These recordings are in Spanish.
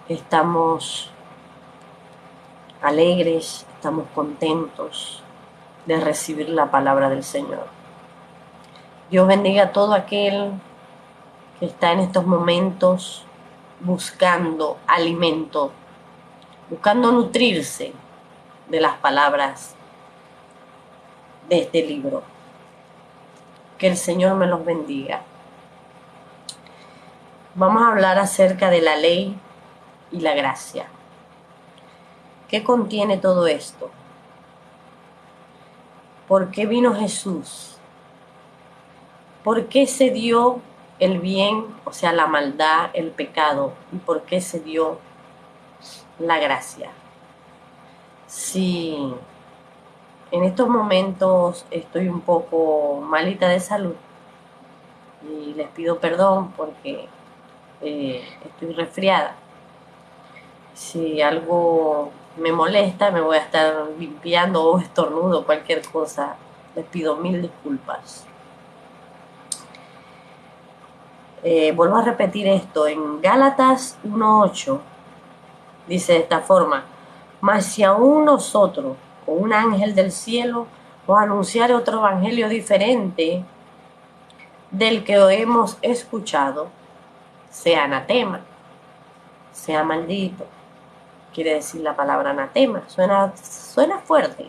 estamos alegres, estamos contentos de recibir la palabra del Señor. Dios bendiga a todo aquel que está en estos momentos buscando alimento, buscando nutrirse de las palabras de este libro. Que el Señor me los bendiga. Vamos a hablar acerca de la ley y la gracia. ¿Qué contiene todo esto? ¿Por qué vino Jesús? ¿Por qué se dio el bien, o sea, la maldad, el pecado? ¿Y por qué se dio la gracia? Si en estos momentos estoy un poco malita de salud y les pido perdón porque estoy resfriada. Si algo me molesta, me voy a estar limpiando o estornudo, cualquier cosa. Les pido mil disculpas. Vuelvo a repetir esto. En Gálatas 1:8 dice de esta forma: mas si aún nosotros, o un ángel del cielo, os anunciare otro evangelio diferente del que hemos escuchado, sea anatema, sea maldito. Quiere decir la palabra anatema. Suena fuerte.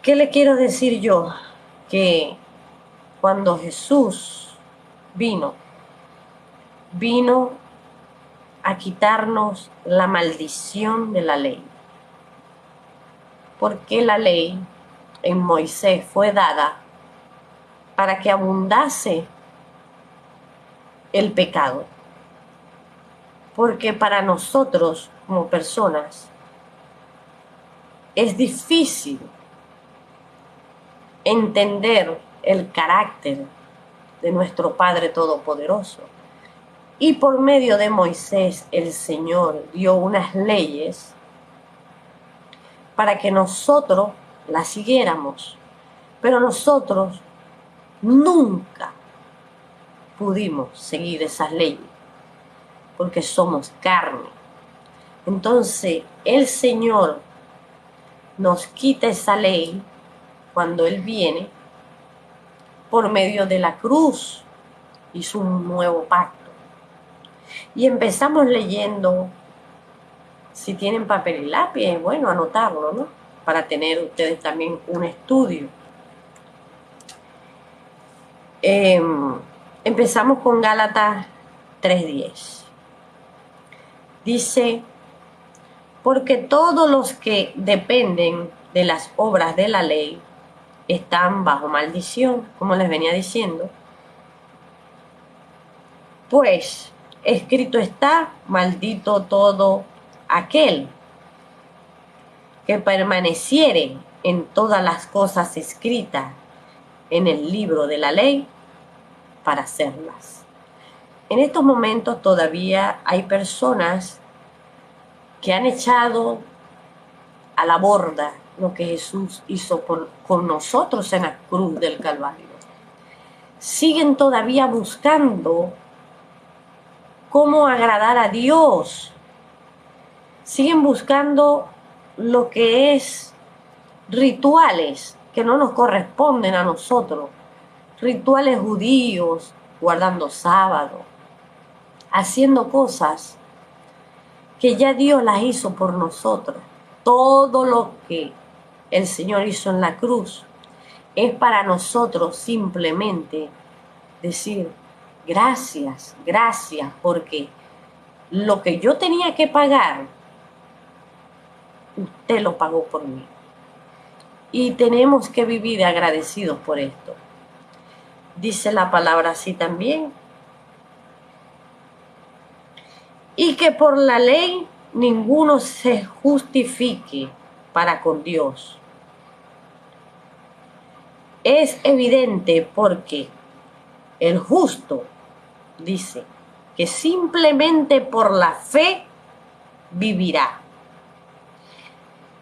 ¿Qué le quiero decir yo? Que cuando Jesús vino a quitarnos la maldición de la ley. Porque la ley en Moisés fue dada para que abundase el pecado. Porque para nosotros como personas es difícil entender el carácter de nuestro Padre Todopoderoso. Y por medio de Moisés el Señor dio unas leyes para que nosotros las siguiéramos. Pero nosotros nunca pudimos seguir esas leyes porque somos carne. Entonces el Señor nos quita esa ley cuando Él viene por medio de la cruz. Hizo un nuevo pacto. Y empezamos leyendo, si tienen papel y lápiz, es bueno anotarlo, ¿no? Para tener ustedes también un estudio. Empezamos con Gálatas 3:10. Dice: porque todos los que dependen de las obras de la ley están bajo maldición, como les venía diciendo. Pues escrito está: maldito todo aquel que permaneciere en todas las cosas escritas en el libro de la ley para hacerlas. En estos momentos todavía hay personas que han echado a la borda lo que Jesús hizo con nosotros en la cruz del Calvario. Siguen todavía buscando cómo agradar a Dios. Siguen buscando lo que es rituales que no nos corresponden a nosotros. Rituales judíos, guardando sábado, haciendo cosas que ya Dios las hizo por nosotros. Todo lo que el Señor hizo en la cruz es para nosotros simplemente decir gracias, gracias, porque lo que yo tenía que pagar, usted lo pagó por mí. Y tenemos que vivir agradecidos por esto. Dice la palabra así también. Y que por la ley ninguno se justifique para con Dios. Es evidente porque el justo dice que simplemente por la fe vivirá.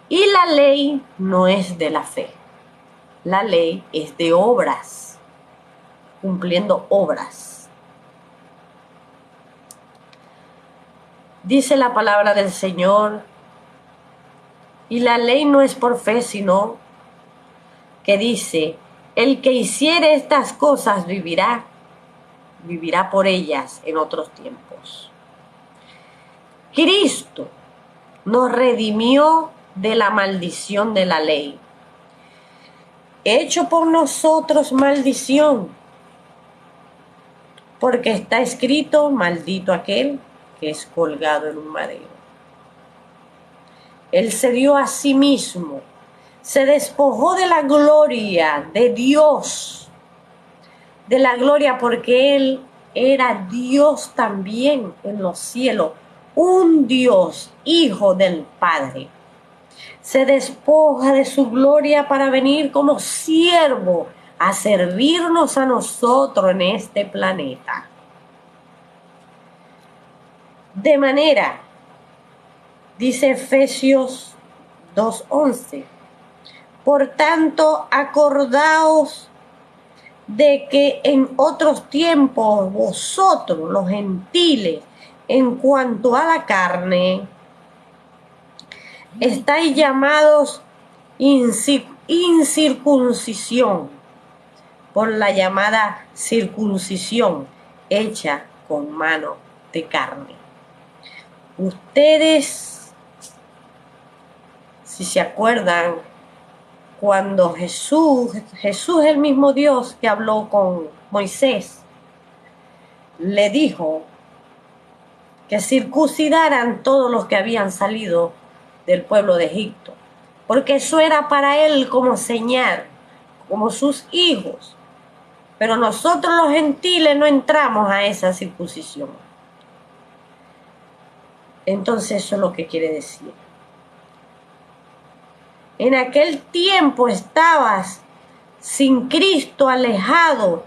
Y la ley no es de la fe. La ley es de obras, cumpliendo obras. Dice la palabra del Señor, y la ley no es por fe, sino que dice, el que hiciere estas cosas vivirá por ellas en otros tiempos. Cristo nos redimió de la maldición de la ley, hecho por nosotros maldición, porque está escrito, maldito aquel que es colgado en un madero. Él se dio a sí mismo, se despojó de la gloria de Dios, de la gloria porque Él era Dios también en los cielos, un Dios, hijo del Padre. Se despoja de su gloria para venir como siervo a servirnos a nosotros en este planeta. De manera, dice Efesios 2:11, por tanto, acordaos de que en otros tiempos vosotros, los gentiles, en cuanto a la carne, estáis llamados incircuncisión por la llamada circuncisión hecha con mano de carne. Ustedes, si se acuerdan, cuando Jesús el mismo Dios que habló con Moisés, le dijo que circuncidaran todos los que habían salido del pueblo de Egipto, porque eso era para él como señal, como sus hijos. Pero nosotros los gentiles no entramos a esa circuncisión. Entonces eso es lo que quiere decir. En aquel tiempo estabas sin Cristo, alejado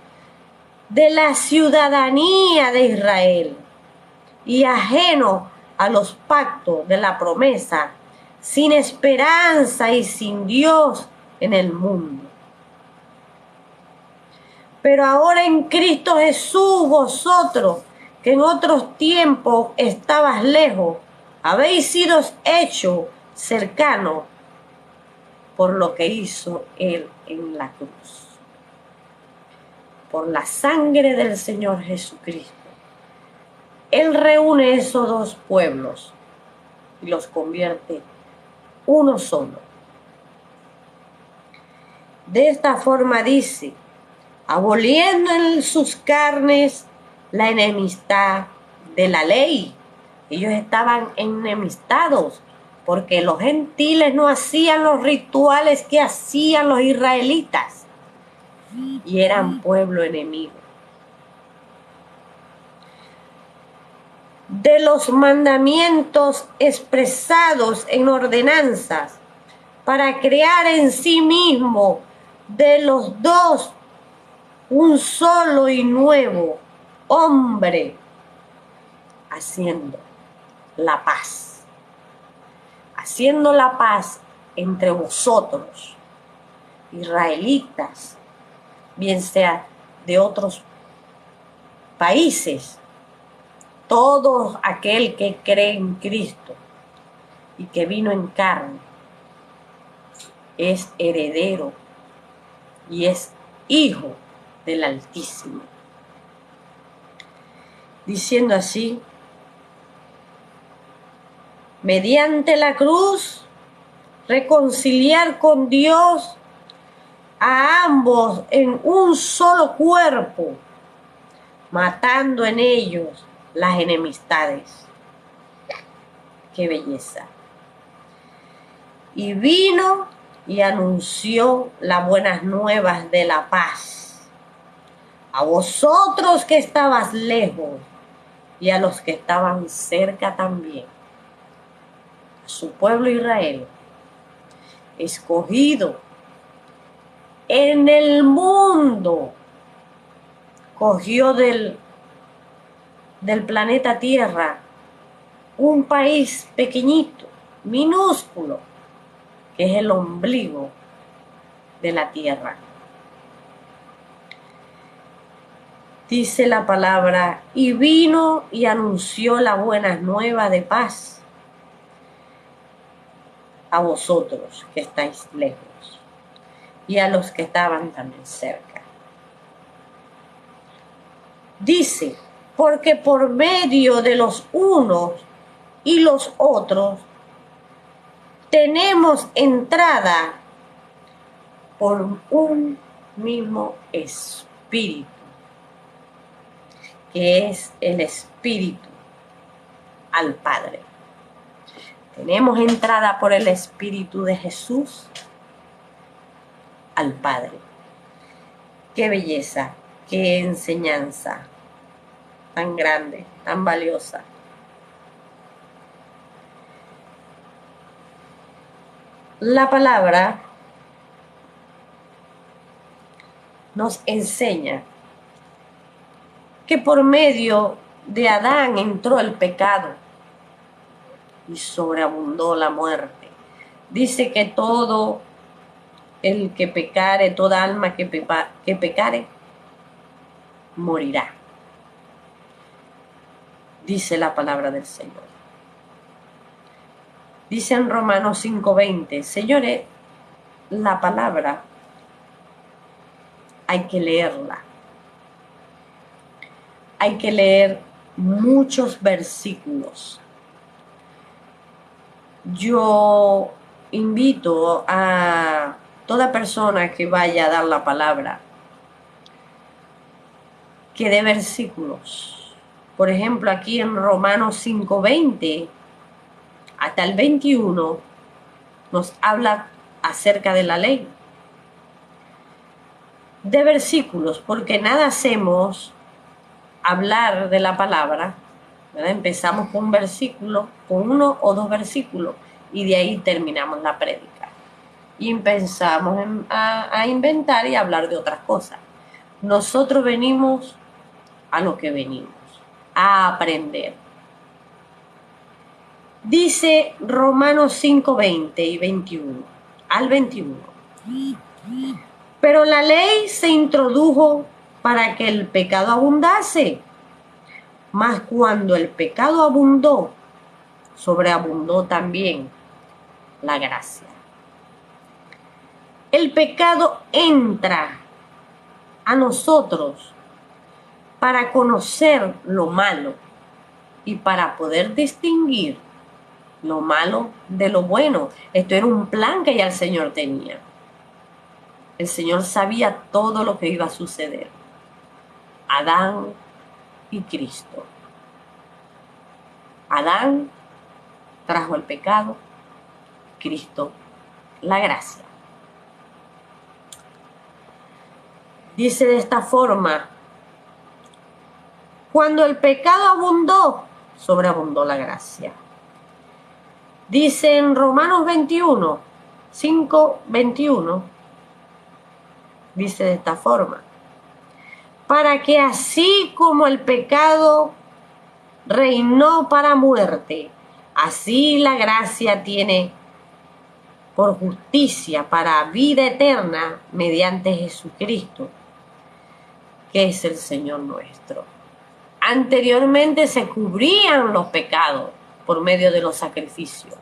de la ciudadanía de Israel y ajeno a los pactos de la promesa, sin esperanza y sin Dios en el mundo. Pero ahora en Cristo Jesús, vosotros, que en otros tiempos estabas lejos, habéis sido hechos cercanos por lo que hizo Él en la cruz. Por la sangre del Señor Jesucristo. Él reúne esos dos pueblos y los convierte uno solo. De esta forma dice, aboliendo en sus carnes la enemistad de la ley. Ellos estaban enemistados porque los gentiles no hacían los rituales que hacían los israelitas y eran pueblo enemigo. De los mandamientos expresados en ordenanzas para crear en sí mismo de los dos un solo y nuevo hombre, haciendo la paz entre vosotros, israelitas, bien sea de otros países, todo aquel que cree en Cristo y que vino en carne es heredero y es hijo del Altísimo. Diciendo así, mediante la cruz, reconciliar con Dios a ambos en un solo cuerpo, matando en ellos las enemistades. ¡Qué belleza! Y vino y anunció las buenas nuevas de la paz a vosotros que estabas lejos y a los que estaban cerca también, a su pueblo Israel, escogido en el mundo, cogió del planeta Tierra un país pequeñito, minúsculo, que es el ombligo de la Tierra. Dice la palabra, y vino y anunció la buena nueva de paz a vosotros que estáis lejos y a los que estaban también cerca. Dice, porque por medio de los unos y los otros tenemos entrada por un mismo espíritu, que es el espíritu al Padre. Tenemos entrada por el espíritu de Jesús al Padre. Qué belleza, qué enseñanza tan grande, tan valiosa. La palabra nos enseña que por medio de Adán entró el pecado y sobreabundó la muerte. Dice que todo el que pecare, toda alma que pecare, morirá. Dice la palabra del Señor. Dice en Romanos 5:20, señores, la palabra hay que leerla. Hay que leer muchos versículos. Yo invito a toda persona que vaya a dar la palabra que dé versículos. Por ejemplo, aquí en Romanos 5:20 hasta el 21 nos habla acerca de la ley. De versículos, porque nada hacemos hablar de la palabra, ¿verdad? Empezamos con un versículo, con uno o dos versículos, y de ahí terminamos la prédica. Y empezamos a inventar y a hablar de otras cosas. Nosotros venimos a lo que venimos, a aprender. Dice Romanos 5:20 y 21, al 21. Pero la ley se introdujo para que el pecado abundase. Mas cuando el pecado abundó, sobreabundó también la gracia. El pecado entra a nosotros para conocer lo malo y para poder distinguir lo malo de lo bueno. Esto era un plan que ya el Señor tenía. El Señor sabía todo lo que iba a suceder. Adán y Cristo. Adán trajo el pecado, Cristo la gracia. Dice de esta forma, cuando el pecado abundó, sobreabundó la gracia. Dice en Romanos 21, 5:21, dice de esta forma, para que así como el pecado reinó para muerte, así la gracia tiene por justicia para vida eterna mediante Jesucristo, que es el Señor nuestro. Anteriormente se cubrían los pecados por medio de los sacrificios.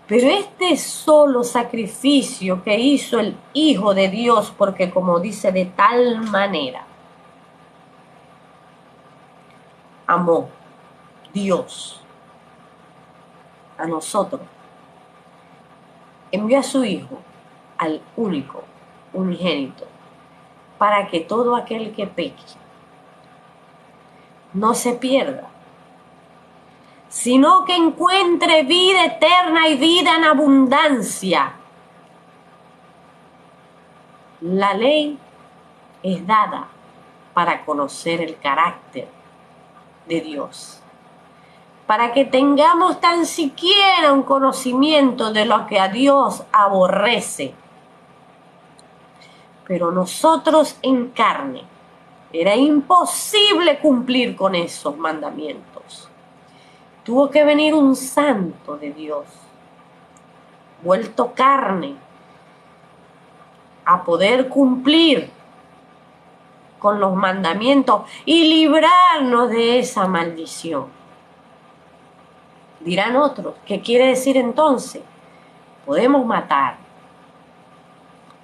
Pero este solo sacrificio que hizo el Hijo de Dios, porque como dice, de tal manera amó Dios a nosotros, envió a su Hijo, al único, unigénito, para que todo aquel que peque no se pierda, sino que encuentre vida eterna y vida en abundancia. La ley es dada para conocer el carácter de Dios, para que tengamos tan siquiera un conocimiento de lo que a Dios aborrece. Pero nosotros en carne, era imposible cumplir con esos mandamientos. Tuvo que venir un santo de Dios, vuelto carne, a poder cumplir con los mandamientos y librarnos de esa maldición. Dirán otros, ¿qué quiere decir entonces? Podemos matar,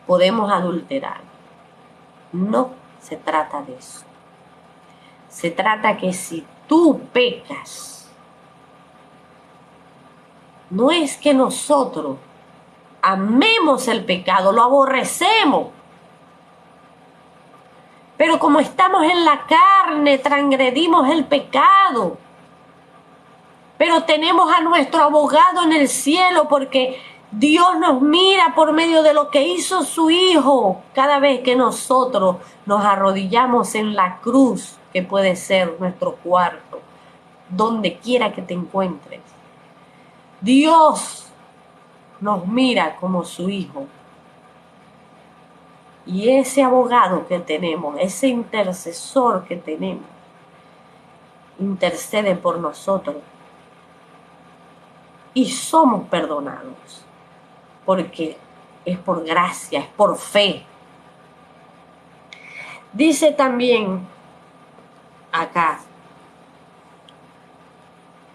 podemos adulterar. No se trata de eso. Se trata que si tú pecas, no es que nosotros amemos el pecado, lo aborrecemos. Pero como estamos en la carne, transgredimos el pecado. Pero tenemos a nuestro abogado en el cielo porque Dios nos mira por medio de lo que hizo su Hijo cada vez que nosotros nos arrodillamos en la cruz, que puede ser nuestro cuarto, donde quiera que te encuentres. Dios nos mira como su Hijo. Y ese abogado que tenemos, ese intercesor que tenemos, intercede por nosotros. Y somos perdonados, porque es por gracia, es por fe. Dice también acá,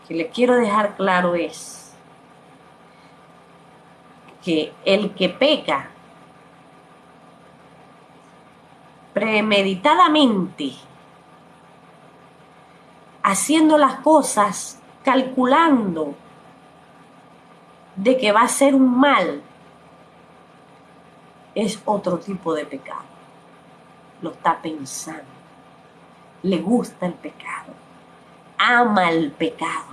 que le quiero dejar claro es, que el que peca premeditadamente, haciendo las cosas, calculando de que va a ser un mal, es otro tipo de pecado. Lo está pensando, le gusta el pecado, ama el pecado.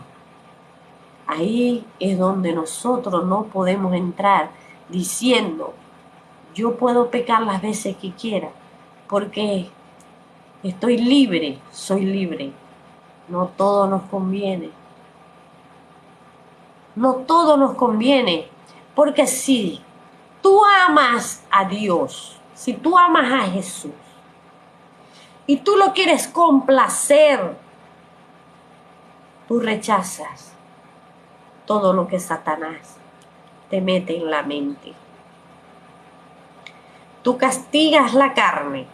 Ahí es donde nosotros no podemos entrar diciendo, yo puedo pecar las veces que quiera, porque estoy libre, soy libre. No todo nos conviene. No todo nos conviene, porque si tú amas a Dios, si tú amas a Jesús, y tú lo quieres complacer, tú rechazas todo lo que Satanás te mete en la mente. Tú castigas la carne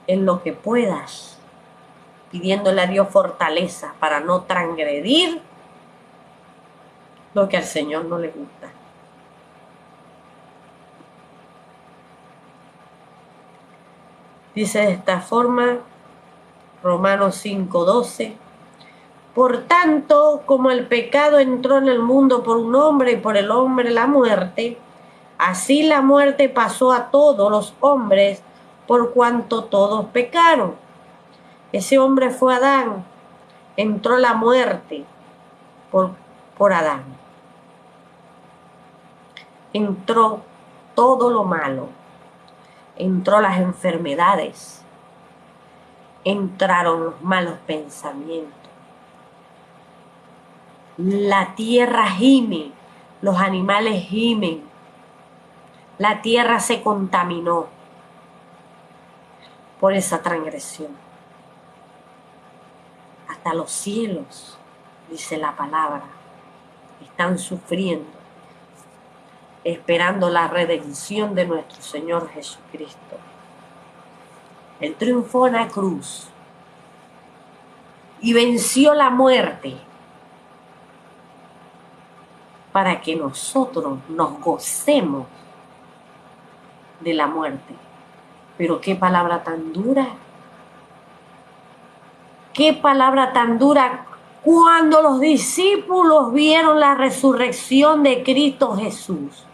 en lo que puedas, pidiéndole a Dios fortaleza para no transgredir lo que al Señor no le gusta. Dice de esta forma, Romanos 5:12, por tanto, como el pecado entró en el mundo por un hombre y por el hombre la muerte, así la muerte pasó a todos los hombres por cuanto todos pecaron. Ese hombre fue Adán, entró la muerte por Adán. Entró todo lo malo, entró las enfermedades, entraron los malos pensamientos. La tierra gime, los animales gimen, la tierra se contaminó por esa transgresión. Hasta los cielos, dice la palabra, están sufriendo, esperando la redención de nuestro Señor Jesucristo. Él triunfó en la cruz y venció la muerte para que nosotros nos gocemos de la muerte. Pero qué palabra tan dura. Qué palabra tan dura cuando los discípulos vieron la resurrección de Cristo Jesús.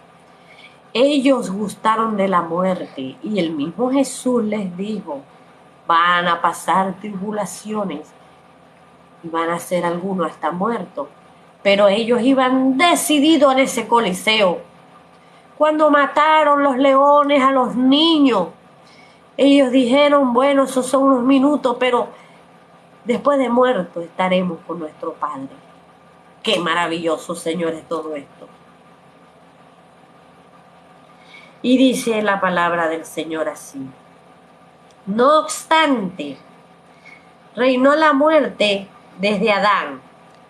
Ellos gustaron de la muerte y el mismo Jesús les dijo, van a pasar tribulaciones y van a ser algunos hasta muertos. Pero ellos iban decididos en ese coliseo. Cuando mataron los leones a los niños, ellos dijeron, bueno, esos son unos minutos, pero después de muertos estaremos con nuestro Padre. Qué maravilloso, Señor, es todo esto. Y dice la palabra del Señor así. No obstante, reinó la muerte desde Adán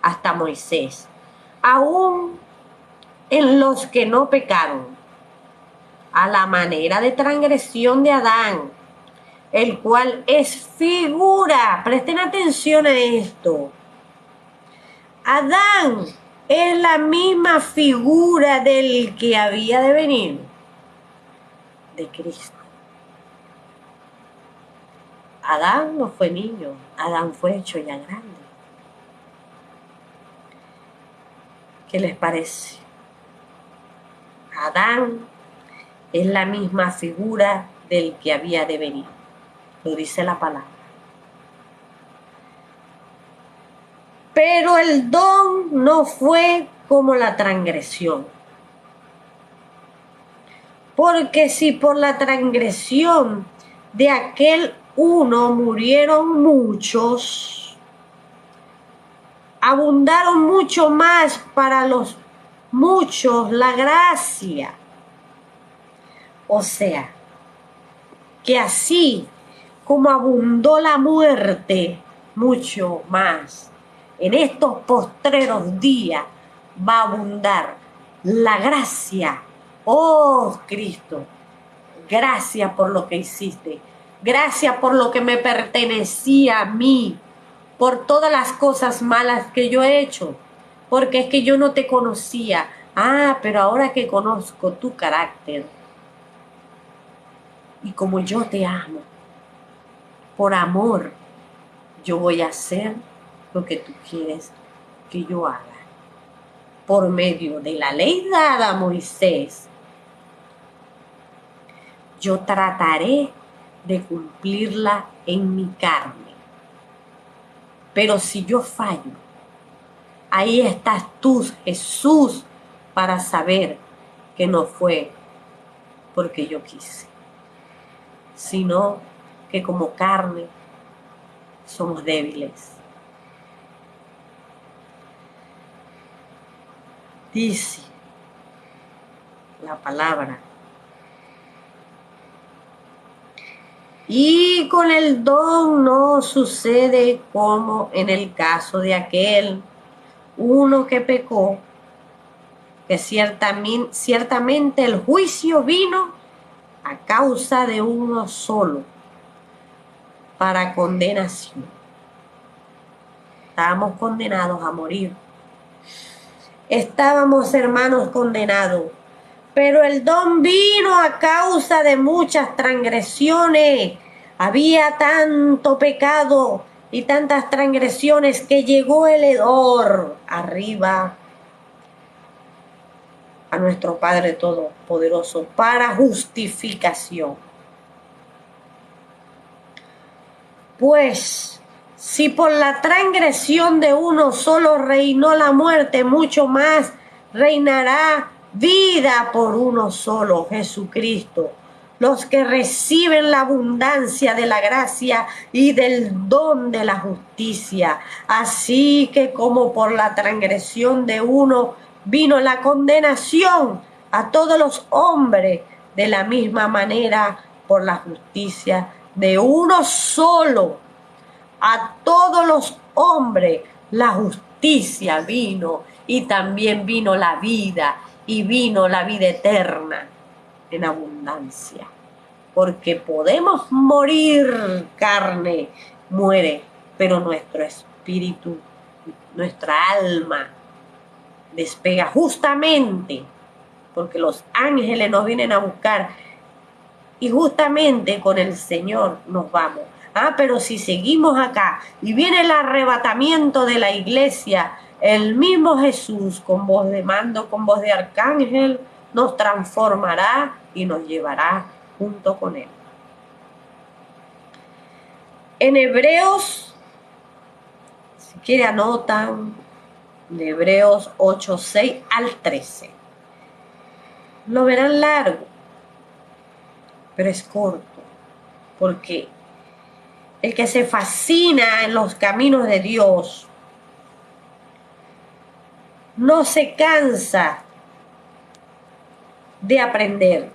hasta Moisés, aún en los que no pecaron, a la manera de transgresión de Adán, el cual es figura. Presten atención a esto. Adán es la misma figura del que había de venir, de Cristo. Adán no fue niño, Adán fue hecho ya grande. ¿Qué les parece? Adán es la misma figura del que había de venir. Lo dice la palabra. Pero el don no fue como la transgresión. Porque si por la transgresión de aquel uno murieron muchos, abundaron mucho más para los muchos la gracia. O sea, que así como abundó la muerte, mucho más en estos postreros días va a abundar la gracia. Oh Cristo, gracias por lo que hiciste, gracias por lo que me pertenecía a mí, por todas las cosas malas que yo he hecho, porque es que yo no te conocía. Pero ahora que conozco tu carácter, y como yo te amo, por amor, yo voy a hacer lo que tú quieres que yo haga. Por medio de la ley dada a Moisés, yo trataré de cumplirla en mi carne. Pero si yo fallo, ahí estás tú, Jesús, para saber que no fue porque yo quise, sino que como carne somos débiles. Dice la palabra. Y con el don no sucede como en el caso de aquel uno que pecó, que ciertamente el juicio vino a causa de uno solo, para condenación. Estábamos condenados a morir. Estábamos, hermanos, condenados. Pero el don vino a causa de muchas transgresiones. Había tanto pecado y tantas transgresiones que llegó el hedor arriba a nuestro Padre Todopoderoso para justificación. Pues, si por la transgresión de uno solo reinó la muerte, mucho más reinará vida por uno solo, Jesucristo. Los que reciben la abundancia de la gracia y del don de la justicia. Así que como por la transgresión de uno vino la condenación a todos los hombres, de la misma manera por la justicia de uno solo, a todos los hombres la justicia vino, y también vino la vida, y vino la vida eterna en abundancia. Porque podemos morir, carne muere, pero nuestro espíritu, nuestra alma despega justamente porque los ángeles nos vienen a buscar y justamente con el Señor nos vamos. Pero si seguimos acá y viene el arrebatamiento de la iglesia, el mismo Jesús con voz de mando, con voz de arcángel, nos transformará y nos llevará junto con él. En Hebreos, si quiere anotan, de Hebreos 8, 6 al 13. Lo verán largo, pero es corto, porque el que se fascina en los caminos de Dios no se cansa de aprender.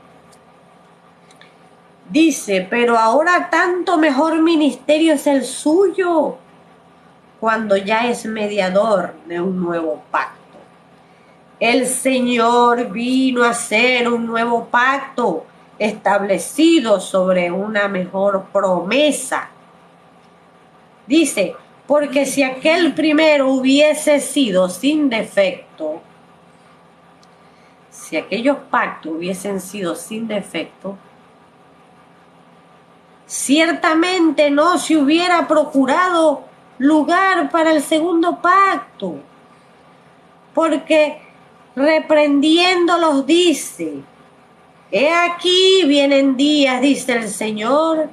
Dice, pero ahora tanto mejor ministerio es el suyo, cuando ya es mediador de un nuevo pacto. El Señor vino a hacer un nuevo pacto establecido sobre una mejor promesa. Dice, porque si aquel primero hubiese sido sin defecto, si aquellos pactos hubiesen sido sin defecto, ciertamente no se hubiera procurado lugar para el segundo pacto, porque reprendiéndolos dice, he aquí vienen días, dice el Señor,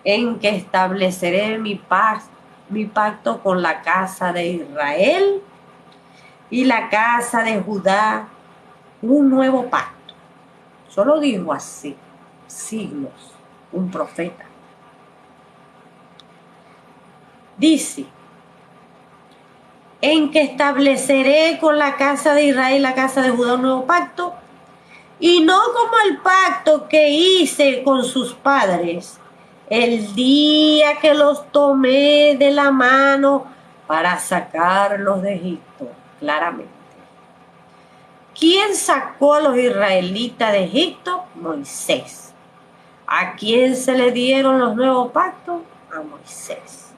en que estableceré mi pacto con la casa de Israel y la casa de Judá, un nuevo pacto. Solo dijo así, siglos, un profeta. Dice, en que estableceré con la casa de Israel y la casa de Judá un nuevo pacto, y no como el pacto que hice con sus padres el día que los tomé de la mano para sacarlos de Egipto. Claramente, ¿quién sacó a los israelitas de Egipto? Moisés. ¿A quién se le dieron los nuevos pactos? A Moisés.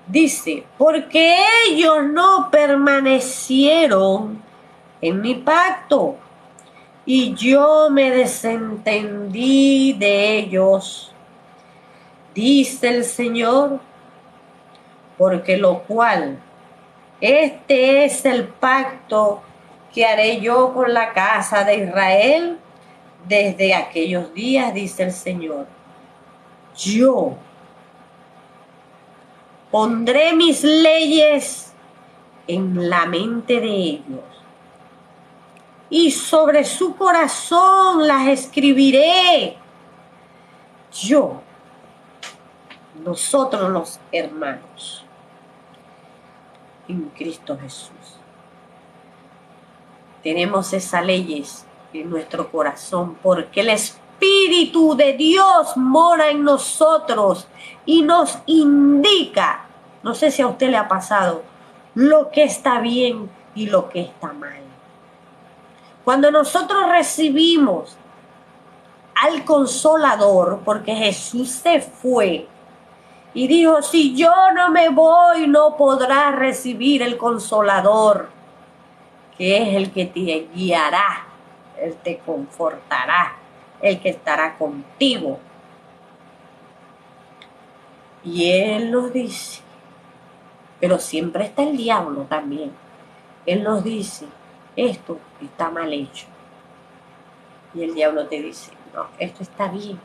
Dice, porque ellos no permanecieron en mi pacto, y yo me desentendí de ellos, dice el Señor, porque lo cual, este es el pacto que haré yo con la casa de Israel desde aquellos días, dice el Señor. Yo pondré mis leyes en la mente de ellos, y sobre su corazón las escribiré. Yo, nosotros los hermanos en Cristo Jesús, tenemos esas leyes en nuestro corazón porque el Espíritu de Dios mora en nosotros y nos indica, no sé si a usted le ha pasado, lo que está bien y lo que está mal. Cuando nosotros recibimos al Consolador, porque Jesús se fue y dijo, si yo no me voy, no podrás recibir el Consolador, que es el que te guiará, el te confortará, el que estará contigo. Y Él nos dice, pero siempre está el diablo también. Él nos dice, esto está mal hecho. Y el diablo te dice, no, esto está bien.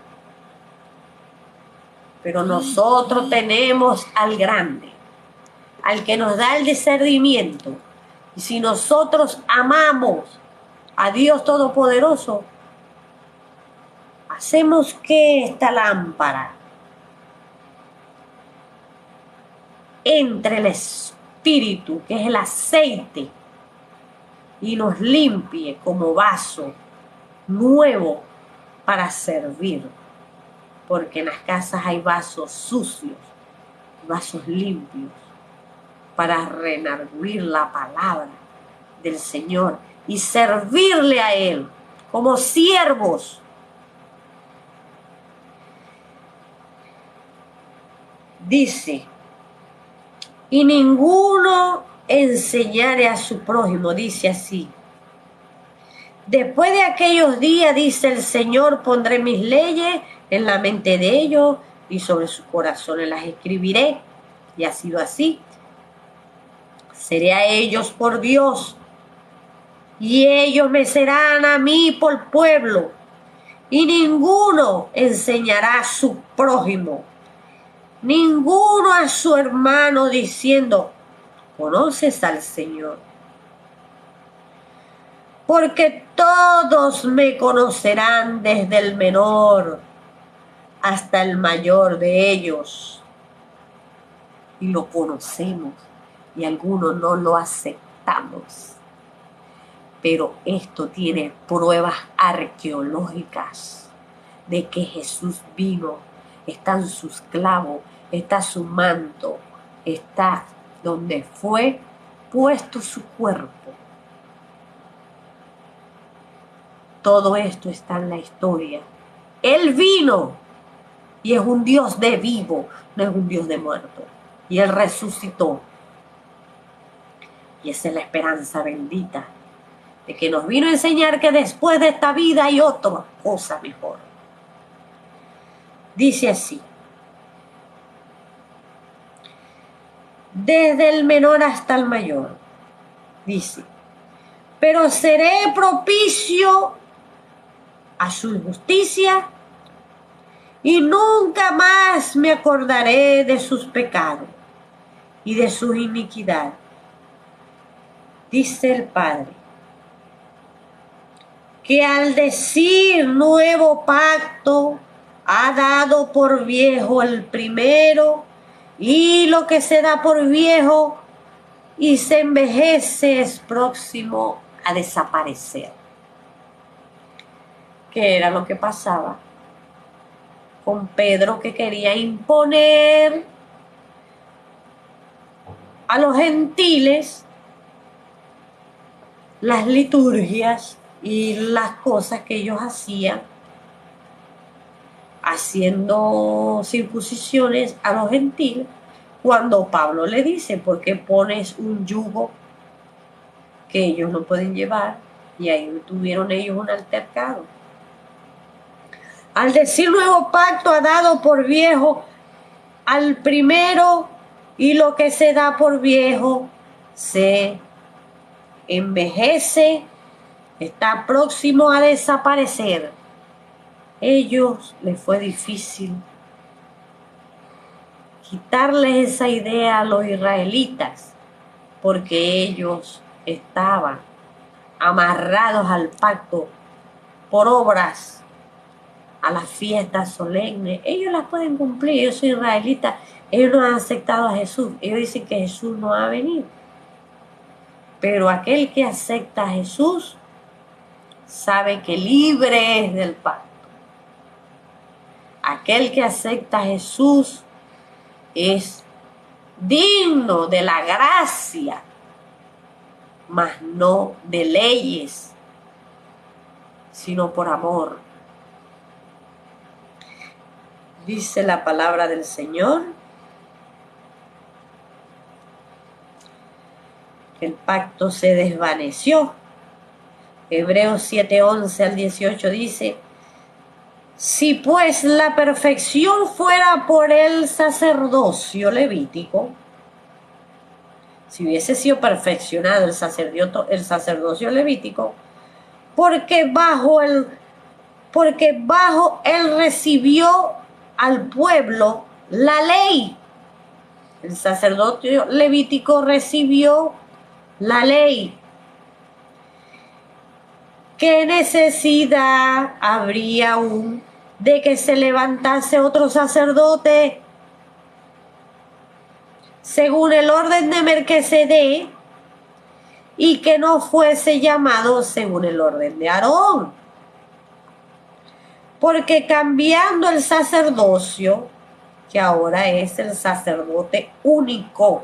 Pero nosotros tenemos al grande, al que nos da el discernimiento. Y si nosotros amamos a Dios Todopoderoso, hacemos que esta lámpara entre el Espíritu, que es el aceite, y nos limpie como vaso nuevo para servir. Porque en las casas hay vasos sucios, vasos limpios, para renarguir la palabra del Señor y servirle a Él como siervos. Dice, y ninguno enseñare a su prójimo, dice así. Después de aquellos días, dice el Señor, pondré mis leyes en la mente de ellos y sobre sus corazones las escribiré. Y ha sido así. Seré a ellos por Dios, y ellos me serán a mí por pueblo. Y ninguno enseñará a su prójimo, ninguno a su hermano, diciendo, ¿conoces al Señor? Porque todos me conocerán, desde el menor hasta el mayor de ellos. Y lo conocemos, y algunos no lo aceptamos. Pero esto tiene pruebas arqueológicas de que Jesús vino. Están sus clavos, está su manto, está donde fue puesto su cuerpo. Todo esto está en la historia. Él vino y es un Dios de vivo, no es un Dios de muerto. Y Él resucitó. Y esa es la esperanza bendita de que nos vino a enseñar que después de esta vida hay otra cosa mejor. Dice así: desde el menor hasta el mayor, dice, pero seré propicio a su justicia y nunca más me acordaré de sus pecados y de su iniquidad. Dice el Padre, que al decir nuevo pacto ha dado por viejo el primero, y lo que se da por viejo y se envejece es próximo a desaparecer. ¿Qué era lo que pasaba con Pedro, que quería imponer a los gentiles las liturgias y las cosas que ellos hacían, haciendo circuncisiones a los gentiles, cuando Pablo le dice, ¿por qué pones un yugo que ellos no pueden llevar? Y ahí tuvieron ellos un altercado. Al decir nuevo pacto ha dado por viejo al primero, y lo que se da por viejo se envejece, está próximo a desaparecer. Ellos les fue difícil quitarles esa idea a los israelitas, porque ellos estaban amarrados al pacto por obras, a las fiestas solemnes. Ellos las pueden cumplir, ellos son israelitas, ellos no han aceptado a Jesús, ellos dicen que Jesús no ha venido. Pero aquel que acepta a Jesús sabe que libre es del pacto. Aquel que acepta a Jesús es digno de la gracia, mas no de leyes, sino por amor. Dice la palabra del Señor, el pacto se desvaneció. Hebreos 7:11 al 18 dice, si pues la perfección fuera por el sacerdocio levítico, si hubiese sido perfeccionado el sacerdocio levítico, porque bajo él recibió al pueblo la ley. El sacerdocio levítico recibió la ley. ¿Qué necesidad habría aún de que se levantase otro sacerdote según el orden de Melquisedec y que no fuese llamado según el orden de Aarón? Porque cambiando el sacerdocio, que ahora es el sacerdote único,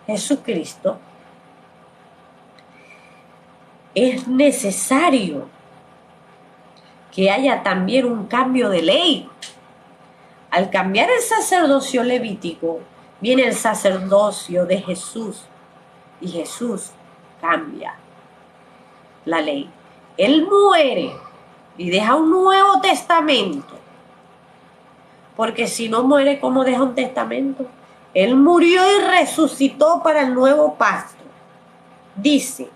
Jesucristo, es necesario que haya también un cambio de ley. Al cambiar el sacerdocio levítico, viene el sacerdocio de Jesús, y Jesús cambia la ley. Él muere y deja un nuevo testamento, porque si no muere, ¿cómo deja un testamento? Él murió y resucitó para el nuevo pacto. Dice,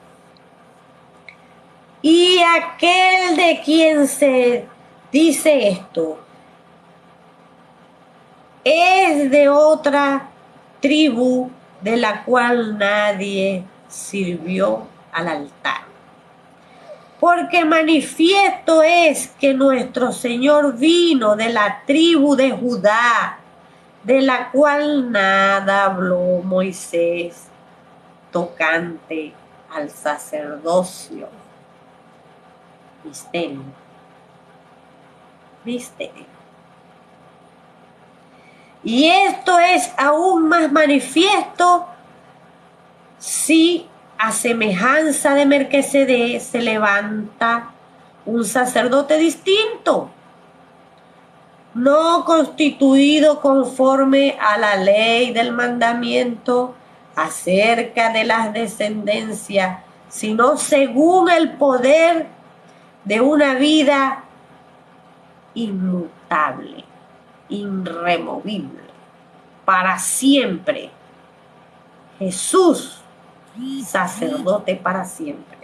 y aquel de quien se dice esto es de otra tribu de la cual nadie sirvió al altar. Porque manifiesto es que nuestro Señor vino de la tribu de Judá, de la cual nada habló Moisés tocante al sacerdocio. Misterio. Misterio. Y esto es aún más manifiesto si a semejanza de Melquisedec se levanta un sacerdote distinto, no constituido conforme a la ley del mandamiento acerca de la descendencia, sino según el poder de una vida inmutable, irremovible, para siempre. Jesús, sacerdote para siempre.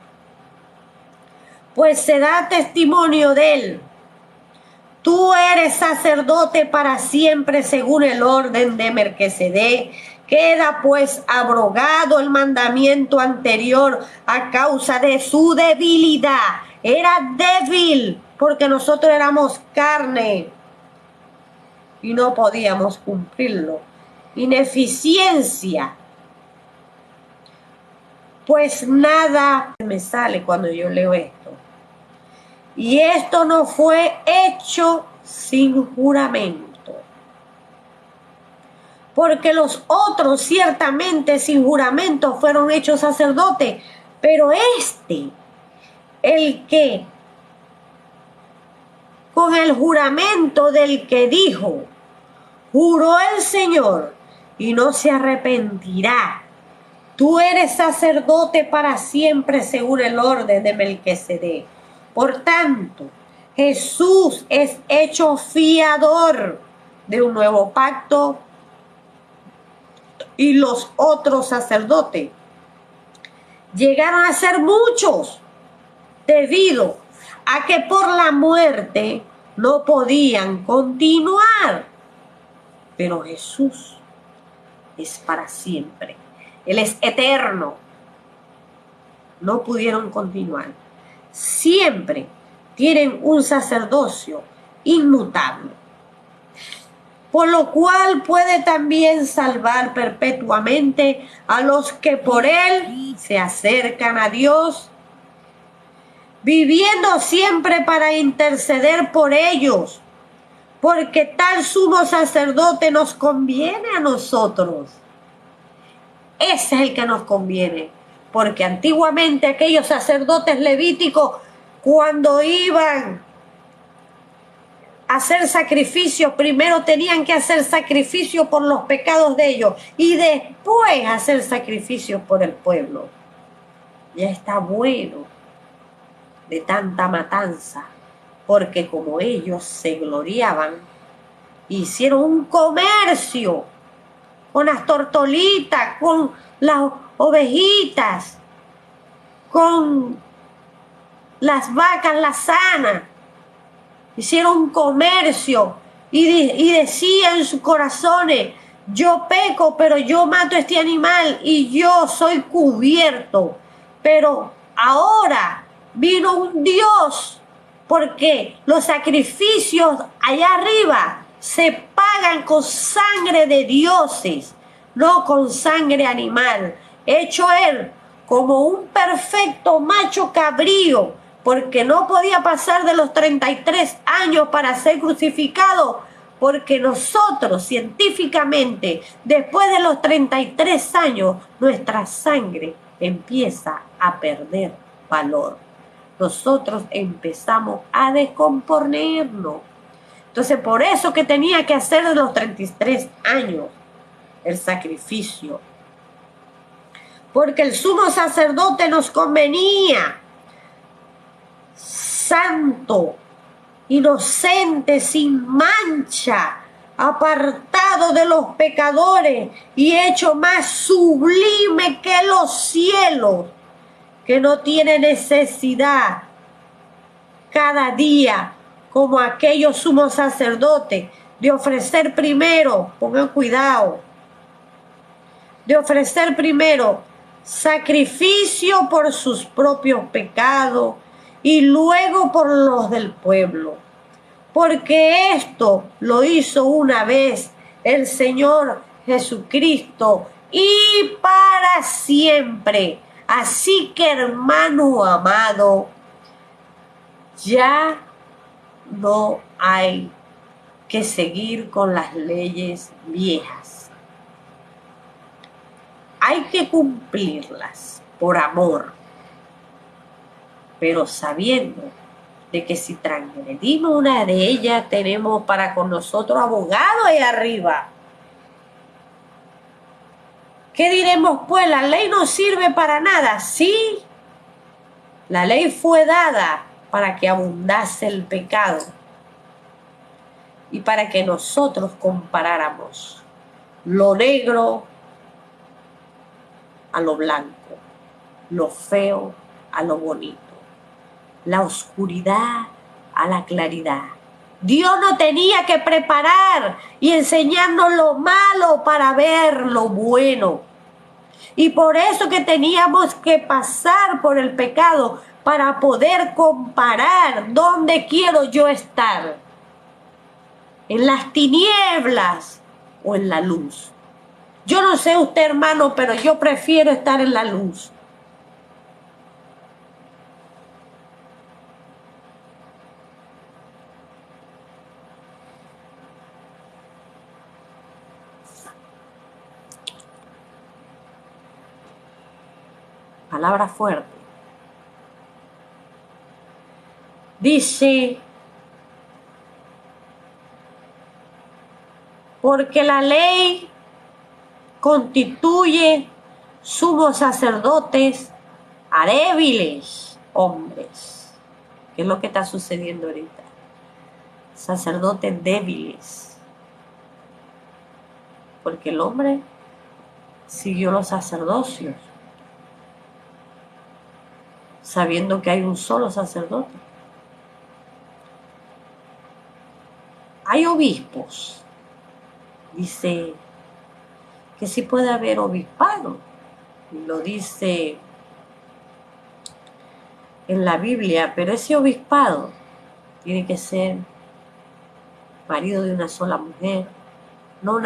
Pues se da testimonio de él. Tú eres sacerdote para siempre según el orden de Melquisedec. Queda pues abrogado el mandamiento anterior a causa de su debilidad. Era débil porque nosotros éramos carne y no podíamos cumplirlo. Ineficiencia. Pues nada me sale cuando yo leo esto. Y esto no fue hecho sin juramento. Porque los otros ciertamente sin juramento fueron hechos sacerdotes. Pero el que con el juramento del que dijo, juró el Señor y no se arrepentirá. Tú eres sacerdote para siempre según el orden de Melquisedec. Por tanto, Jesús es hecho fiador de un nuevo pacto y los otros sacerdotes llegaron a ser muchos debido a que por la muerte no podían continuar. Pero Jesús es para siempre. Él es eterno. No pudieron continuar. Siempre tienen un sacerdocio inmutable, por lo cual puede también salvar perpetuamente a los que por él se acercan a Dios, viviendo siempre para interceder por ellos, porque tal sumo sacerdote nos conviene a nosotros. Ese es el que nos conviene. Porque antiguamente aquellos sacerdotes levíticos, cuando iban a hacer sacrificios, primero tenían que hacer sacrificio por los pecados de ellos y después hacer sacrificios por el pueblo. Ya está bueno de tanta matanza, porque como ellos se gloriaban, hicieron un comercio con las tortolitas, con las ovejitas, con las vacas, las sanas. Hicieron un comercio y decían en sus corazones, yo peco, pero yo mato a este animal y yo soy cubierto. Pero ahora vino un Dios, porque los sacrificios allá arriba se pagan con sangre de dioses, no con sangre animal. Hecho él como un perfecto macho cabrío, porque no podía pasar de los 33 años para ser crucificado, porque nosotros científicamente, después de los 33 años, nuestra sangre empieza a perder valor. Nosotros empezamos a descomponernos. Entonces, por eso que tenía que hacer de los 33 años el sacrificio. Porque el sumo sacerdote nos convenía santo, inocente, sin mancha, apartado de los pecadores y hecho más sublime que los cielos, que no tiene necesidad cada día, como aquellos sumos sacerdotes, de ofrecer primero, pongan cuidado, de ofrecer primero sacrificio por sus propios pecados y luego por los del pueblo. Porque esto lo hizo una vez el Señor Jesucristo y para siempre. Así que, hermano amado, ya no hay que seguir con las leyes viejas. Hay que cumplirlas por amor, pero sabiendo de que si transgredimos una de ellas, tenemos para con nosotros abogado ahí arriba. ¿Qué diremos pues? ¿La ley no sirve para nada? Sí, la ley fue dada para que abundase el pecado y para que nosotros comparáramos lo negro a lo blanco, lo feo a lo bonito, la oscuridad a la claridad. Dios nos tenía que preparar y enseñarnos lo malo para ver lo bueno. Y por eso que teníamos que pasar por el pecado para poder comparar dónde quiero yo estar. En las tinieblas o en la luz. Yo no sé usted, hermano, pero yo prefiero estar en la luz. Palabra fuerte. Dice, porque la ley constituye sumos sacerdotes a débiles hombres. ¿Qué es lo que está sucediendo ahorita? Sacerdotes débiles. Porque el hombre siguió los sacerdocios, sabiendo que hay un solo sacerdote. Hay obispos, dice que sí puede haber obispado, lo dice en la Biblia, pero ese obispado tiene que ser marido de una sola mujer, no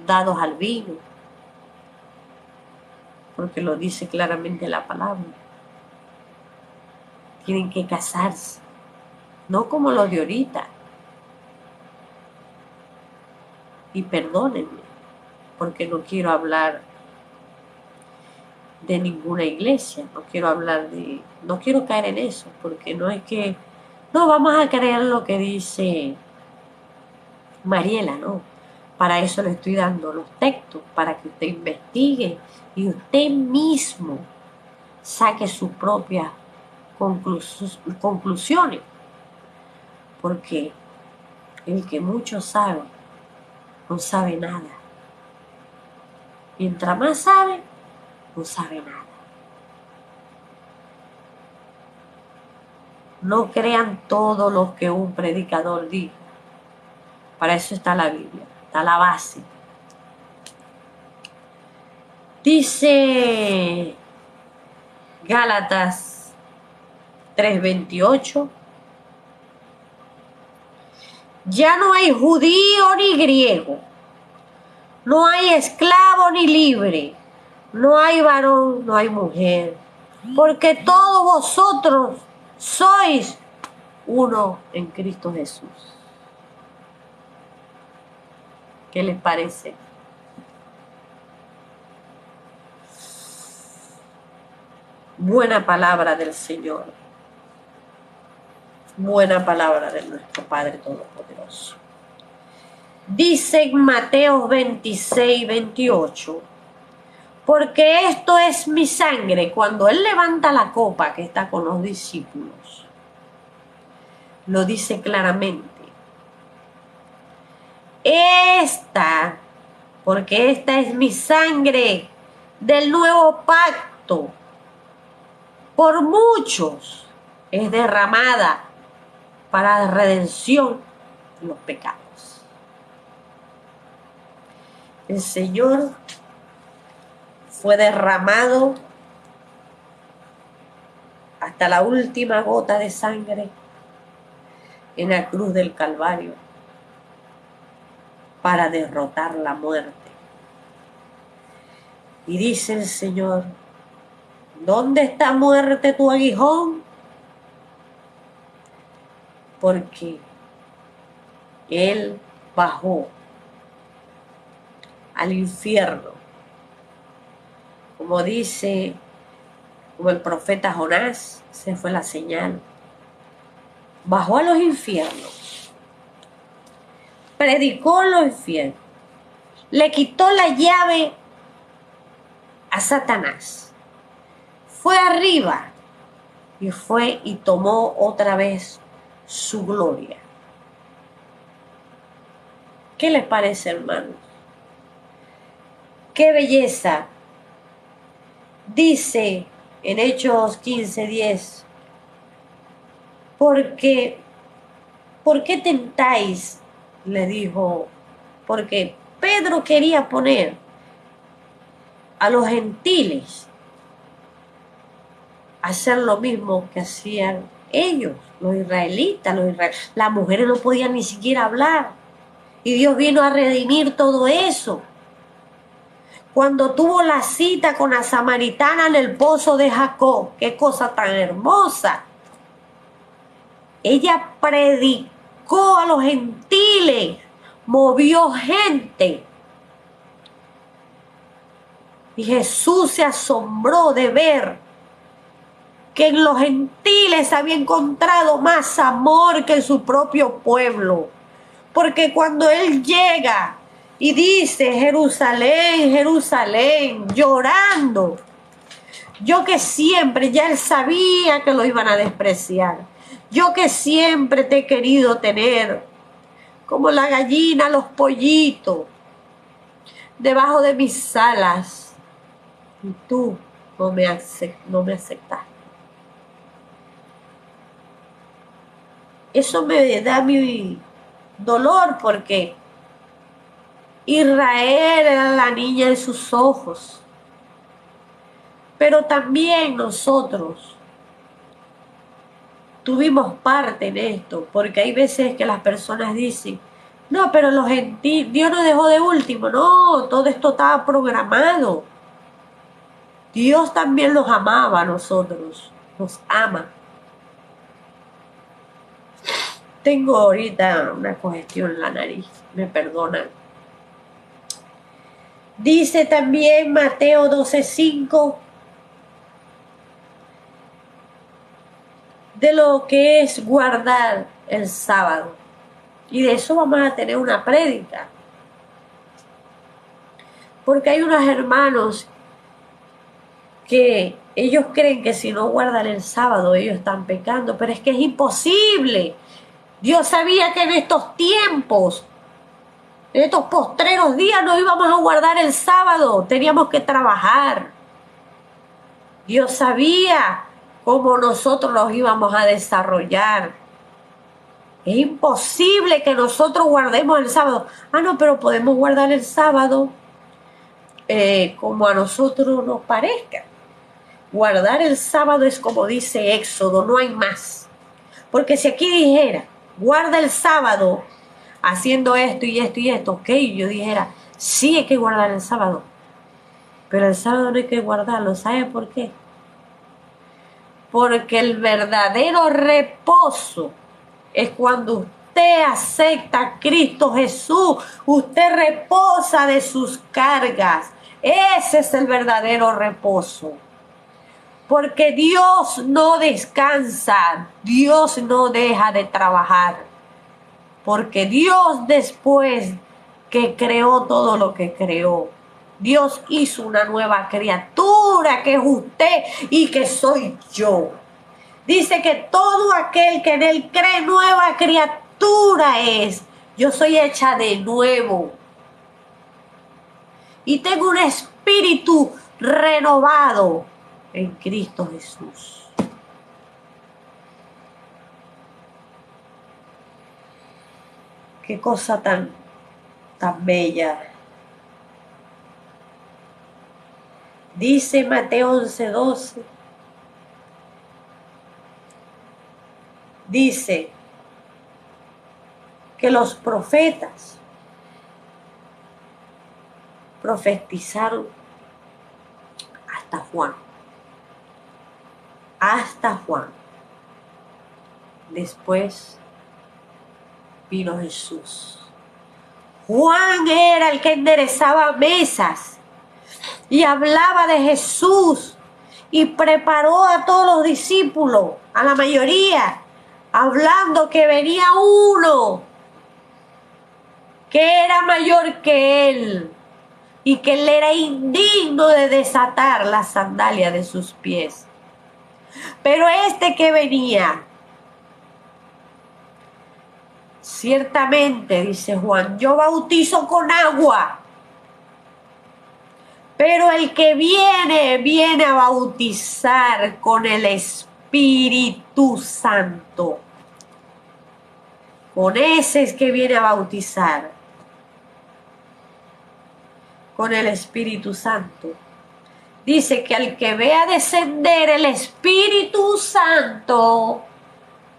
dados al vino, porque lo dice claramente la palabra. Tienen que casarse, no como los de ahorita. Y perdónenme, porque no quiero hablar de ninguna iglesia, no quiero caer en eso, porque no es que, no vamos a creer lo que dice Mariela, no. Para eso le estoy dando los textos, para que usted investigue y usted mismo saque sus propias conclusiones, porque el que mucho sabe, no sabe nada. Mientras más sabe, no sabe nada. No crean todo lo que un predicador diga. Para eso está la Biblia, está la base. Dice Gálatas 3:28. Ya no hay judío ni griego, no hay esclavo ni libre, no hay varón, no hay mujer, porque todos vosotros sois uno en Cristo Jesús. ¿Qué les parece? Buena palabra del Señor. Buena palabra de nuestro Padre Todopoderoso. Dice en Mateo 26:28, porque esto es mi sangre. Cuando Él levanta la copa que está con los discípulos, lo dice claramente. Porque esta es mi sangre del nuevo pacto. Por muchos es derramada para la redención de los pecados. El Señor fue derramado hasta la última gota de sangre en la cruz del Calvario para derrotar la muerte. Y dice el Señor, ¿dónde está, muerte, tu aguijón? Porque Él bajó al infierno, como el profeta Jonás, se fue la señal, bajó a los infiernos, predicó en los infiernos, le quitó la llave a Satanás, fue arriba y fue y tomó otra vez su gloria. ¿Qué les parece, hermanos? ¡Qué belleza! Dice en Hechos 15:10, ¿por qué tentáis? Le dijo, porque Pedro quería poner a los gentiles a hacer lo mismo que hacían ellos, los israelitas. Las mujeres no podían ni siquiera hablar. Y Dios vino a redimir todo eso. Cuando tuvo la cita con la samaritana en el pozo de Jacob, qué cosa tan hermosa. Ella predicó a los gentiles, movió gente. Y Jesús se asombró de ver que en los gentiles había encontrado más amor que en su propio pueblo. Porque cuando Él llega y dice, Jerusalén, Jerusalén, llorando, yo que siempre, ya Él sabía que lo iban a despreciar. Yo que siempre te he querido tener, como la gallina, los pollitos, debajo de mis alas. Y tú no me aceptaste. Eso me da mi dolor porque Israel era la niña de sus ojos. Pero también nosotros tuvimos parte en esto, porque hay veces que las personas dicen, no, pero los gentiles, Dios nos dejó de último. No, todo esto estaba programado. Dios también los amaba a nosotros, nos ama. Tengo ahorita una congestión en la nariz, me perdonan. Dice también Mateo 12:5 de lo que es guardar el sábado. Y de eso vamos a tener una prédica. Porque hay unos hermanos que ellos creen que si no guardan el sábado ellos están pecando, pero es que es imposible. Dios sabía que en estos tiempos, en estos postreros días no íbamos a guardar el sábado, teníamos que trabajar. Dios sabía cómo nosotros los íbamos a desarrollar. Es imposible que nosotros guardemos el sábado. Ah, no, pero podemos guardar el sábado como a nosotros nos parezca. Guardar el sábado es como dice Éxodo, no hay más. Porque si aquí dijera, guarda el sábado haciendo esto y esto y esto, ok, yo dijera, sí hay que guardar el sábado. Pero el sábado no hay que guardarlo, ¿sabe por qué? Porque el verdadero reposo es cuando usted acepta a Cristo Jesús, usted reposa de sus cargas. Ese es el verdadero reposo. Porque Dios no descansa, Dios no deja de trabajar. Porque Dios, después que creó todo lo que creó, Dios hizo una nueva criatura que es usted y que soy yo. Dice que todo aquel que en Él cree, nueva criatura es. Yo soy hecha de nuevo. Y tengo un espíritu renovado en Cristo Jesús. Qué cosa tan bella. Dice Mateo 11:12. Dice que los profetas profetizaron hasta Juan. Hasta Juan. Después vino Jesús. Juan era el que enderezaba mesas y hablaba de Jesús y preparó a todos los discípulos, a la mayoría, hablando que venía uno que era mayor que él y que él era indigno de desatar la sandalia de sus pies. Pero este que venía, ciertamente, dice Juan, yo bautizo con agua, pero el que viene a bautizar con el Espíritu Santo. Con ese es que viene a bautizar, con el Espíritu Santo. Dice que al que vea descender el Espíritu Santo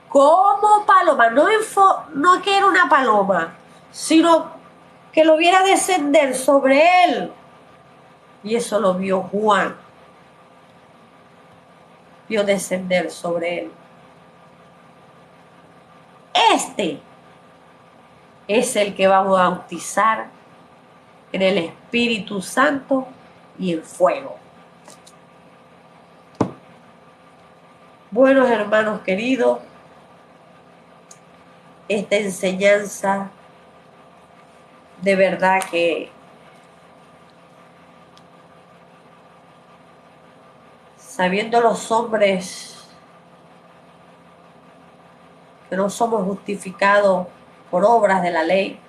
como paloma, no que era una paloma, sino que lo viera descender sobre él. Y eso lo vio Juan, vio descender sobre él. Este es el que va a bautizar en el Espíritu Santo y en fuego. Buenos hermanos queridos, esta enseñanza de verdad que sabiendo los hombres que no somos justificados por obras de la ley,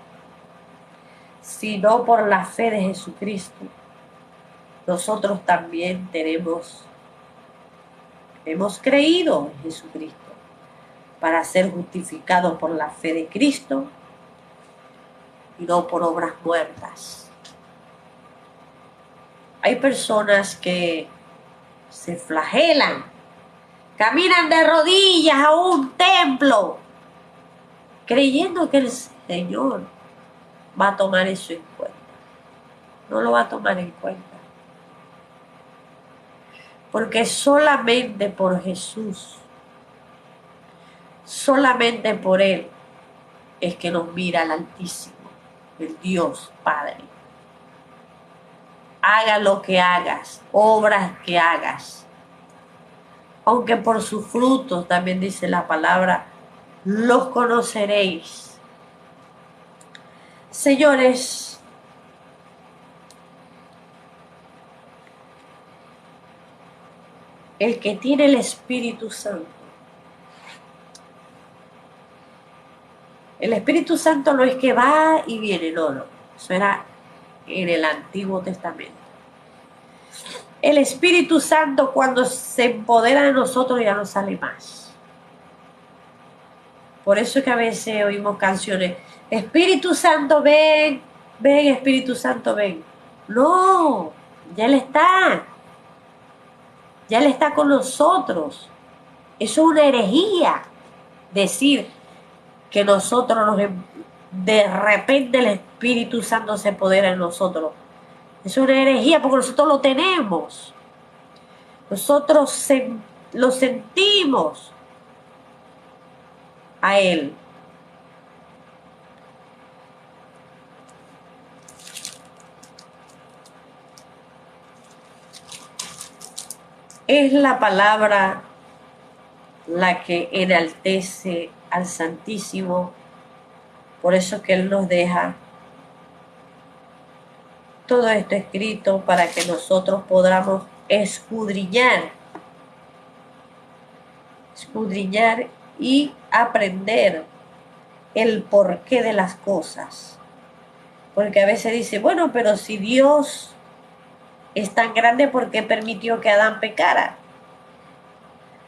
sino por la fe de Jesucristo, nosotros también hemos creído en Jesucristo para ser justificados por la fe de Cristo y no por obras muertas. Hay personas que se flagelan, caminan de rodillas a un templo, creyendo que el Señor va a tomar eso en cuenta. No lo va a tomar en cuenta. Porque solamente por Jesús, solamente por Él, es que nos mira el Altísimo, el Dios Padre. Haga lo que hagas, obras que hagas, aunque por sus frutos, también dice la palabra, los conoceréis. Señores, el que tiene el Espíritu Santo, el Espíritu Santo no es que va y viene, no, eso era en el Antiguo Testamento. El Espíritu Santo cuando se empodera de nosotros ya no sale más. Por eso es que a veces oímos canciones, Espíritu Santo ven, ven Espíritu Santo ven. No, ya Él está con nosotros. Eso es una herejía, decir que nosotros de repente el Espíritu Santo se apodera en nosotros. Es una herejía porque nosotros lo tenemos. Nosotros lo sentimos a Él. Es la palabra la que enaltece al Santísimo. Por eso es que Él nos deja todo esto escrito para que nosotros podamos escudriñar y aprender el porqué de las cosas. Porque a veces dice, bueno, pero si Dios es tan grande, ¿por qué permitió que Adán pecara?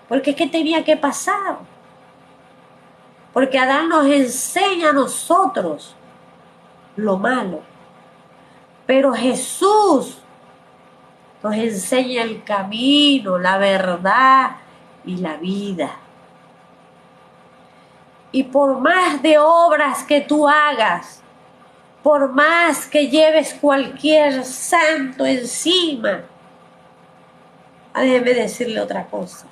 Porque es que tenía que pasar. Porque Adán nos enseña a nosotros lo malo. Pero Jesús nos enseña el camino, la verdad y la vida. Y por más de obras que tú hagas, por más que lleves cualquier santo encima, déjeme decirle otra cosa,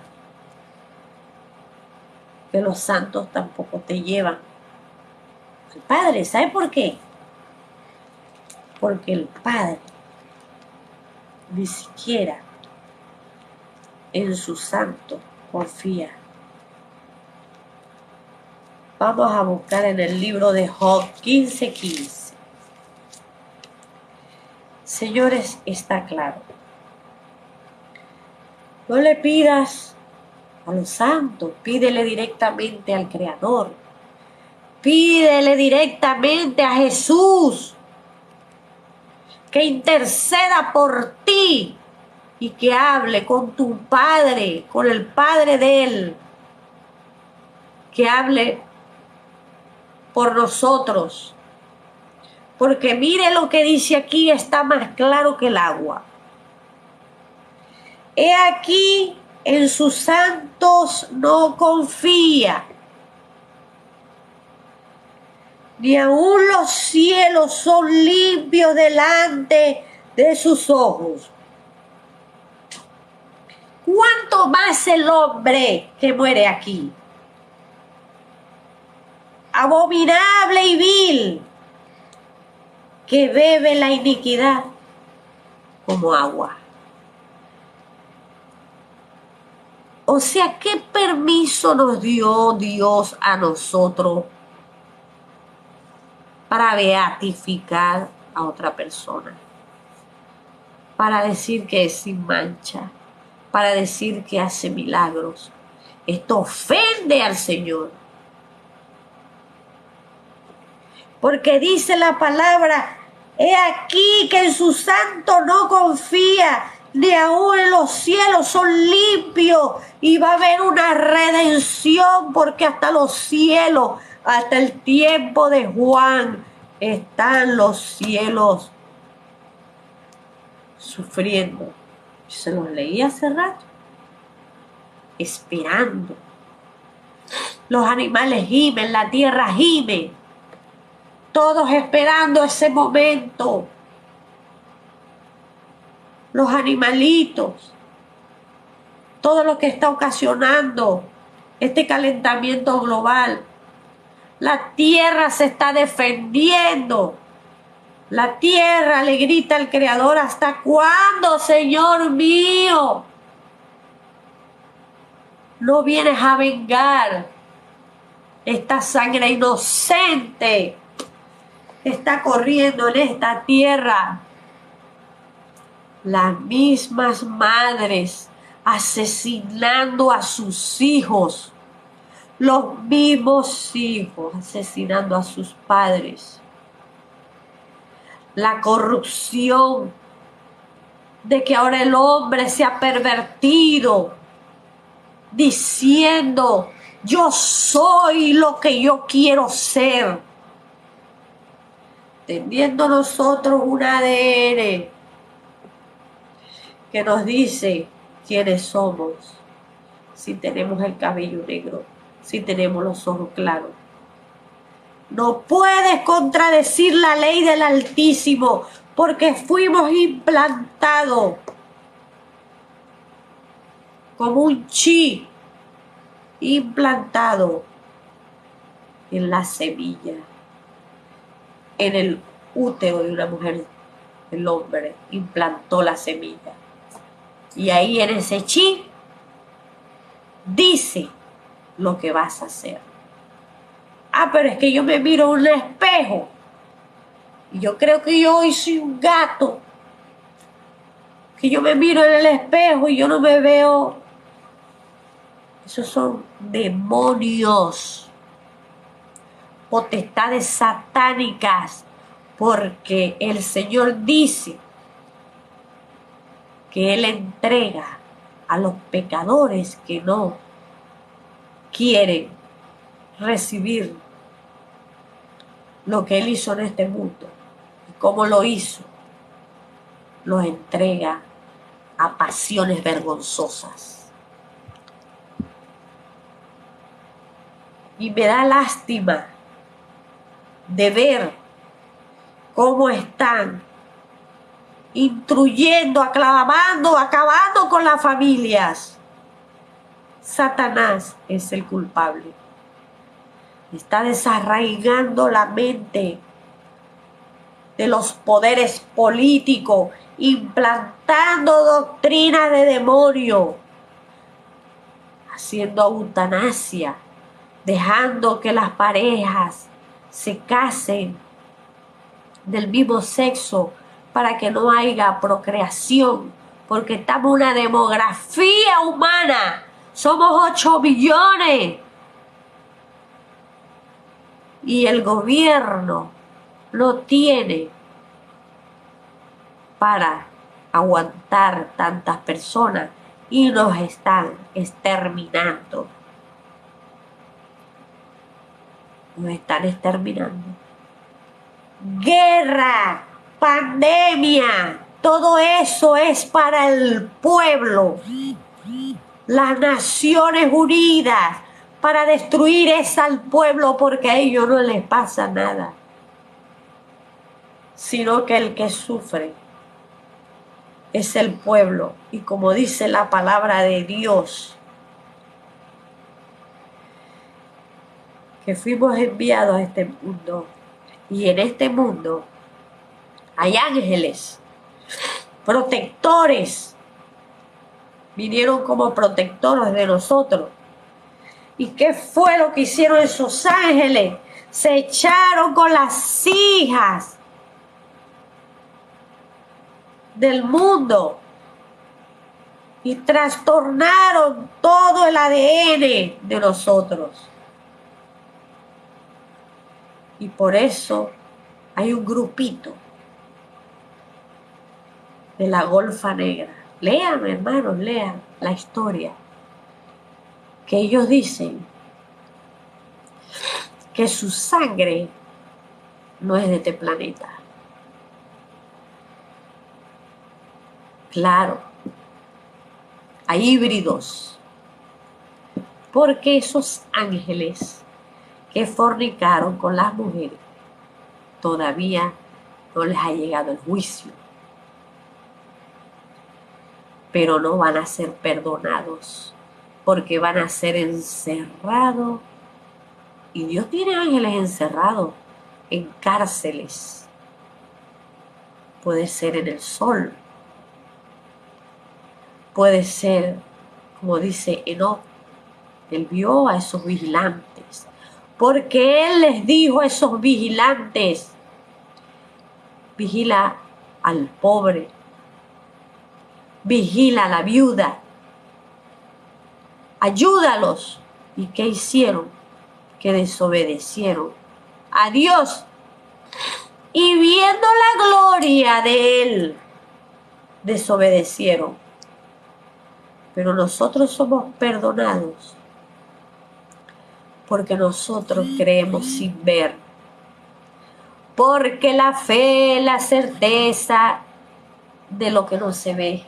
que los santos tampoco te llevan al Padre. ¿Sabe por qué? Porque el Padre ni siquiera en su santo confía. Vamos a buscar en el libro de Job 15:15. Señores, está claro. No le pidas a los santos, pídele directamente al Creador. Pídele directamente a Jesús que interceda por ti y que hable con tu Padre, con el Padre de Él, que hable por nosotros. Porque mire lo que dice aquí, está más claro que el agua. He aquí, en sus santos no confía, ni aun los cielos son limpios delante de sus ojos. ¿Cuánto más el hombre que muere aquí? Abominable y vil, que bebe la iniquidad como agua. O sea, ¿qué permiso nos dio Dios a nosotros para beatificar a otra persona? Para decir que es sin mancha, para decir que hace milagros. Esto ofende al Señor. Porque dice la palabra, he aquí que en su santo no confía, ni aún en los cielos son limpios, y va a haber una redención, porque hasta los cielos, hasta el tiempo de Juan, están los cielos sufriendo. Se los leí hace rato, esperando. Los animales gimen, la tierra gime, todos esperando ese momento. Los animalitos, todo lo que está ocasionando este calentamiento global. La tierra se está defendiendo. La tierra le grita al Creador, ¿hasta cuándo, Señor mío? No vienes a vengar esta sangre inocente que está corriendo en esta tierra. Las mismas madres asesinando a sus hijos, los mismos hijos asesinando a sus padres. La corrupción de que ahora el hombre se ha pervertido diciendo, yo soy lo que yo quiero ser, teniendo nosotros un ADN que nos dice quiénes somos, si tenemos el cabello negro, si tenemos los ojos claros. No puedes contradecir la ley del Altísimo, porque fuimos implantados como un chi implantado en la semilla, en el útero de una mujer. El hombre implantó la semilla, y ahí en ese chi dice lo que vas a hacer. Ah, pero es que yo me miro en un espejo y yo creo que yo hoy soy un gato, que yo me miro en el espejo y yo no me veo. Esos son demonios, potestades satánicas, porque el Señor dice que Él entrega a los pecadores que no quieren recibir lo que Él hizo en este mundo. Y cómo lo hizo, los entrega a pasiones vergonzosas. Y me da lástima de ver cómo están instruyendo, aclamando, acabando con las familias. Satanás es el culpable. Está desarraigando la mente de los poderes políticos, implantando doctrinas de demonio, haciendo eutanasia dejando que las parejas se casen del mismo sexo para que no haya procreación, porque estamos en una demografía humana, somos 8 millones y el gobierno no tiene para aguantar tantas personas y nos están exterminando. Nos están exterminando. Guerra, pandemia, todo eso es para el pueblo. Las Naciones Unidas para destruir es al pueblo, porque a ellos no les pasa nada, sino que el que sufre es el pueblo. Y como dice la palabra de Dios, que fuimos enviados a este mundo, y en este mundo hay ángeles, protectores, vinieron como protectores de nosotros. ¿Y qué fue lo que hicieron esos ángeles? Se echaron con las hijas del mundo y trastornaron todo el ADN de nosotros. Y por eso hay un grupito de la Golfa Negra. Lean, hermanos, lean la historia. Que ellos dicen que su sangre no es de este planeta. Claro, hay híbridos, porque esos ángeles que fornicaron con las mujeres todavía no les ha llegado el juicio, pero no van a ser perdonados, porque van a ser encerrados. Y Dios tiene ángeles encerrados en cárceles. Puede ser en el sol. Puede ser, como dice Enoc, él vio a esos vigilantes. Porque él les dijo a esos vigilantes, vigila al pobre, vigila a la viuda, ayúdalos. ¿Y qué hicieron? Que desobedecieron a Dios, y viendo la gloria de Él, desobedecieron. Pero nosotros somos perdonados porque nosotros creemos sin ver. Porque la fe, la certeza de lo que no se ve.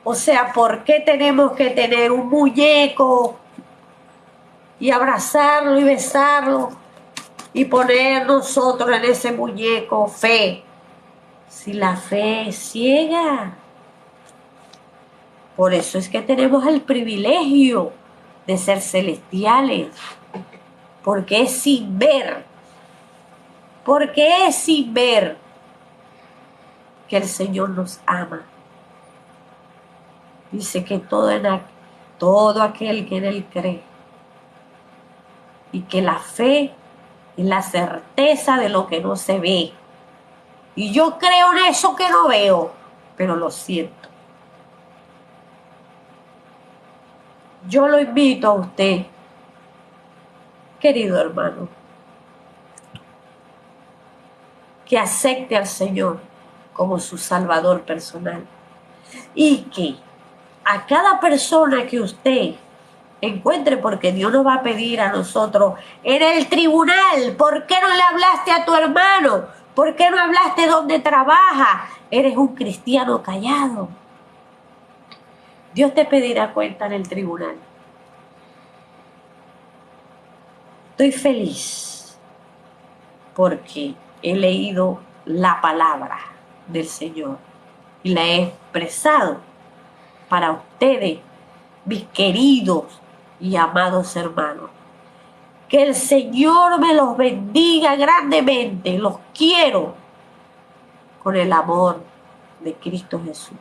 O sea, ¿por qué tenemos que tener un muñeco y abrazarlo y besarlo y poner nosotros en ese muñeco fe? Si la fe es ciega. Por eso es que tenemos el privilegio de ser celestiales, porque es sin ver, porque es sin ver que el Señor nos ama. Dice que todo aquel que en Él cree, y que la fe es la certeza de lo que no se ve. Y yo creo en eso que no veo, pero lo siento. Yo lo invito a usted, querido hermano, que acepte al Señor como su Salvador personal, y que a cada persona que usted encuentre, porque Dios nos va a pedir a nosotros en el tribunal, ¿por qué no le hablaste a tu hermano? ¿Por qué no hablaste donde trabaja? Eres un cristiano callado. Dios te pedirá cuenta en el tribunal. Estoy feliz porque he leído la palabra del Señor y la he expresado para ustedes, mis queridos y amados hermanos. Que el Señor me los bendiga grandemente. Los quiero con el amor de Cristo Jesús.